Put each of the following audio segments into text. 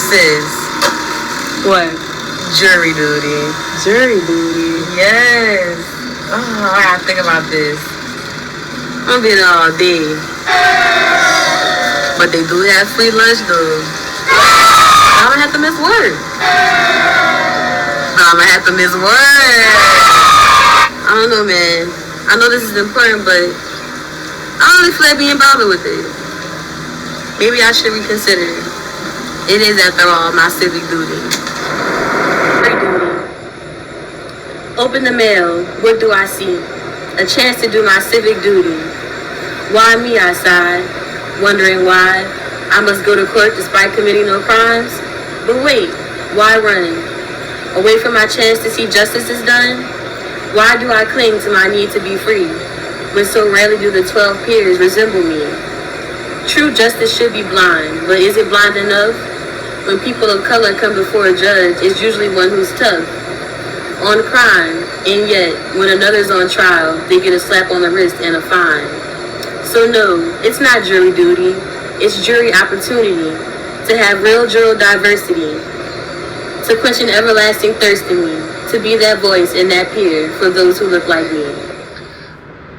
Sis. What? Jury duty. Jury duty? Yes. Oh, I gotta think about this. I'm being all day. But they do have free lunch though. I don't have to miss work. I'm gonna have to miss work. I don't know, man. I know this is important, but I don't really feel like being bothered with it. Maybe I should reconsider it. It is, after all, my civic duty. Open the mail. What do I see? A chance to do my civic duty. Why me, I sigh, wondering why I must go to court despite committing no crimes. But wait, why run? Away from my chance to see justice is done? Why do I cling to my need to be free, when so rarely do the 12 peers resemble me? True justice should be blind, but is it blind enough? When people of color come before a judge, it's usually one who's tough on crime, and yet, when another's on trial, they get a slap on the wrist and a fine. So no, it's not jury duty, it's jury opportunity, to have real juror diversity, to quench an everlasting thirst in me, to be that voice and that peer for those who look like me.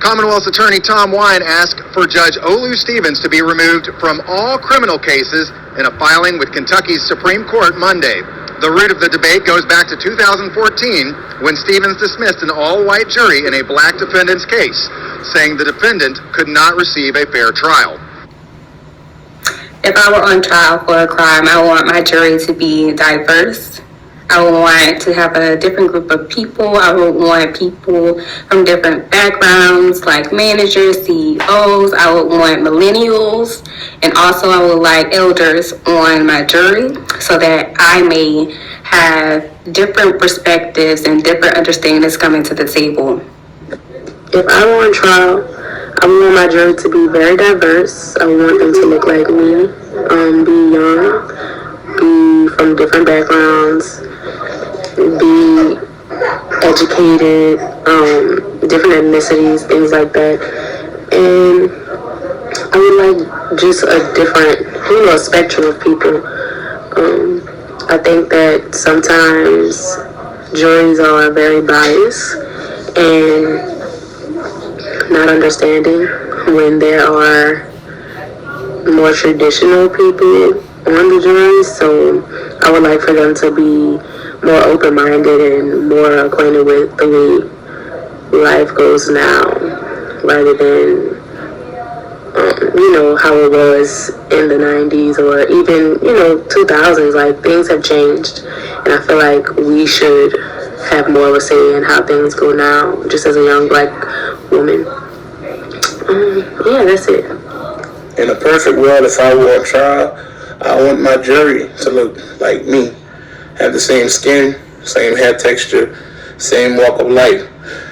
Commonwealth's Attorney Tom Wine asked for Judge Olu Stevens to be removed from all criminal cases in a filing with Kentucky's Supreme Court Monday. The root of the debate goes back to 2014, when Stevens dismissed an all-white jury in a black defendant's case, saying the defendant could not receive a fair trial. If I were on trial for a crime, I want my jury to be diverse. I would want to have a different group of people. I would want people from different backgrounds, like managers, CEOs. I would want millennials. And also I would like elders on my jury so that I may have different perspectives and different understandings coming to the table. If I were on trial, I want my jury to be very diverse. I want them to look like me, be young, be from different backgrounds, be educated, different ethnicities, things like that. And I would like just a different, spectrum of people. I think that sometimes juries are very biased and not understanding when there are more traditional people on the jury. So I would like for them to be more open-minded and more acquainted with the way life goes now, rather than how it was in the 90s or even 2000s. Like, things have changed, and I feel like we should have more of a say in how things go now, just as a young black woman. Yeah, that's it. In a perfect world, if I were on trial, I want my jury to look like me, have the same skin, same hair texture, same walk of life.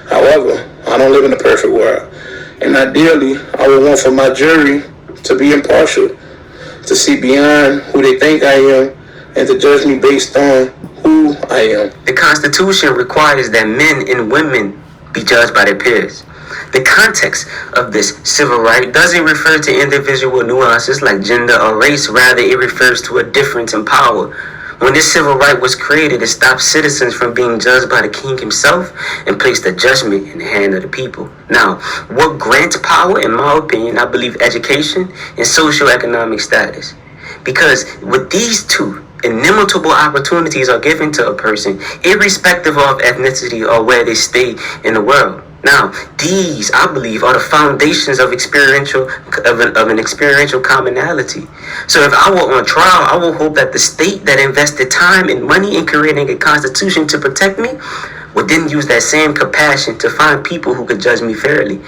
However, I don't live in a perfect world, and ideally, I would want for my jury to be impartial, to see beyond who they think I am, and to judge me based on who I am. The Constitution requires that men and women be judged by their peers. The context of this civil right doesn't refer to individual nuances like gender or race. Rather, it refers to a difference in power. When this civil right was created, it stopped citizens from being judged by the king himself and placed the judgment in the hand of the people. Now, what grants power, in my opinion, I believe education and socioeconomic status. Because with these two, inimitable opportunities are given to a person, irrespective of ethnicity or where they stay in the world. Now, these, I believe, are the foundations of an experiential commonality. So if I were on trial, I would hope that the state that invested time and money in creating a constitution to protect me would then use that same compassion to find people who could judge me fairly.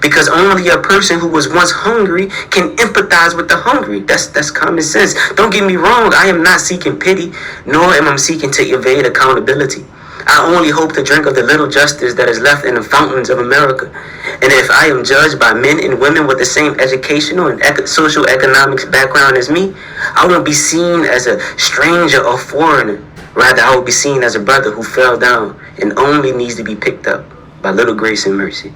Because only a person who was once hungry can empathize with the hungry. That's common sense. Don't get me wrong, I am not seeking pity, nor am I seeking to evade accountability. I only hope to drink of the little justice that is left in the fountains of America. And if I am judged by men and women with the same educational and social economics background as me, I won't be seen as a stranger or foreigner. Rather, I will be seen as a brother who fell down and only needs to be picked up by little grace and mercy.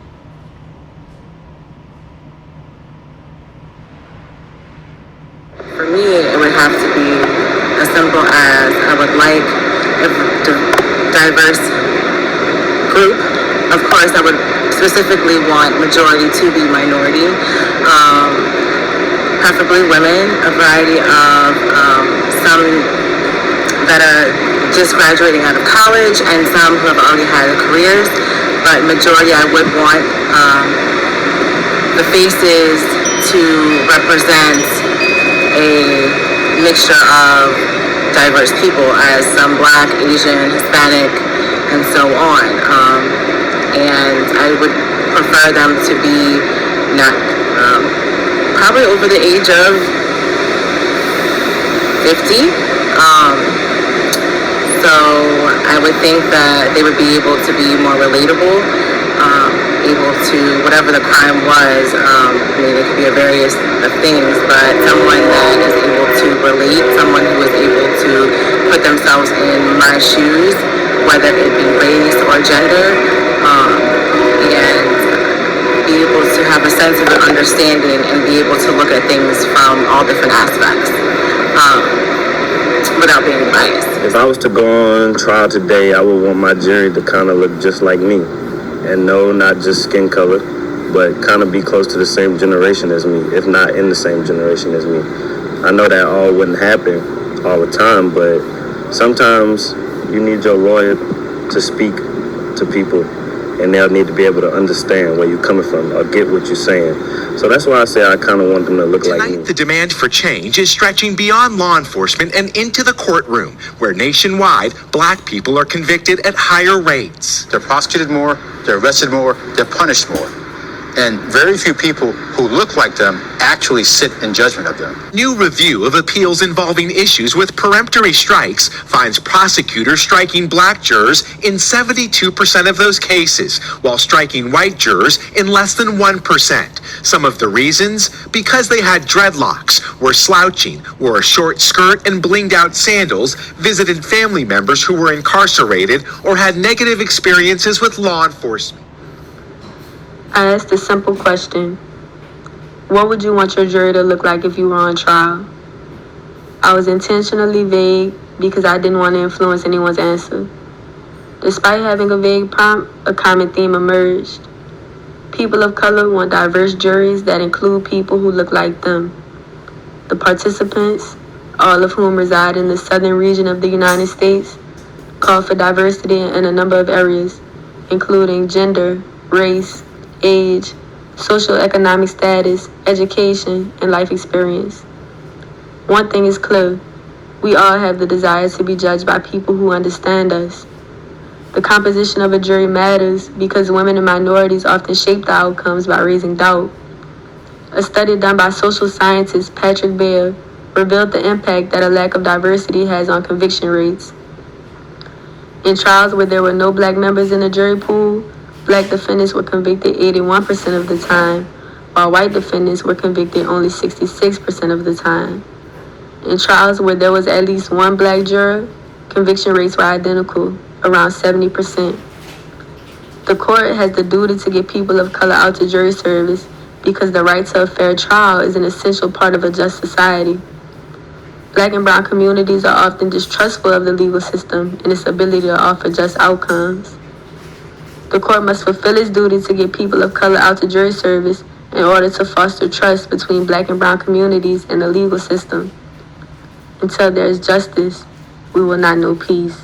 For me, it would have to be a simple as I would like a diverse group. Of course, I would specifically want majority to be minority. Preferably women, a variety of some that are just graduating out of college and some who have already had careers. But majority, I would want the faces to represent a mixture of diverse people, as some Black, Asian, Hispanic, and so on. And I would prefer them to be not probably over the age of 50. So I would think that they would be able to be more relatable, able to, whatever the crime was, I mean, it could be a various of things, but someone that is able to relate, someone who is able to put themselves in my shoes, whether it be race or gender, and be able to have a sense of understanding and be able to look at things from all different aspects without being biased. If I was to go on trial today, I would want my jury to kind of look just like me. And no, not just skin color, but kind of be close to the same generation as me, if not in the same generation as me. I know that all wouldn't happen all the time, but sometimes you need your lawyer to speak to people, and they'll need to be able to understand where you're coming from or get what you're saying. So that's why I say I kind of want them to look like me. Tonight, the demand for change is stretching beyond law enforcement and into the courtroom, where nationwide, Black people are convicted at higher rates. They're prosecuted more, they're arrested more, they're punished more. And very few people who look like them actually sit in judgment of them. New review of appeals involving issues with peremptory strikes finds prosecutors striking Black jurors in 72% of those cases, while striking white jurors in less than 1%. Some of the reasons? Because they had dreadlocks, were slouching, wore a short skirt and blinged out sandals, visited family members who were incarcerated, or had negative experiences with law enforcement. I asked a simple question. What would you want your jury to look like if you were on trial? I was intentionally vague because I didn't want to influence anyone's answer. Despite having a vague prompt, a common theme emerged. People of color want diverse juries that include people who look like them. The participants, all of whom reside in the southern region of the United States, call for diversity in a number of areas, including gender, race, age, socioeconomic status, education, and life experience. One thing is clear. We all have the desire to be judged by people who understand us. The composition of a jury matters because women and minorities often shape the outcomes by raising doubt. A study done by social scientist Patrick Baer revealed the impact that a lack of diversity has on conviction rates. In trials where there were no Black members in the jury pool, Black defendants were convicted 81% of the time, while white defendants were convicted only 66% of the time. In trials where there was at least one Black juror, conviction rates were identical, around 70%. The court has the duty to get people of color out to jury service because the right to a fair trial is an essential part of a just society. Black and brown communities are often distrustful of the legal system and its ability to offer just outcomes. The court must fulfill its duty to get people of color out to jury service in order to foster trust between Black and brown communities and the legal system. Until there is justice, we will not know peace.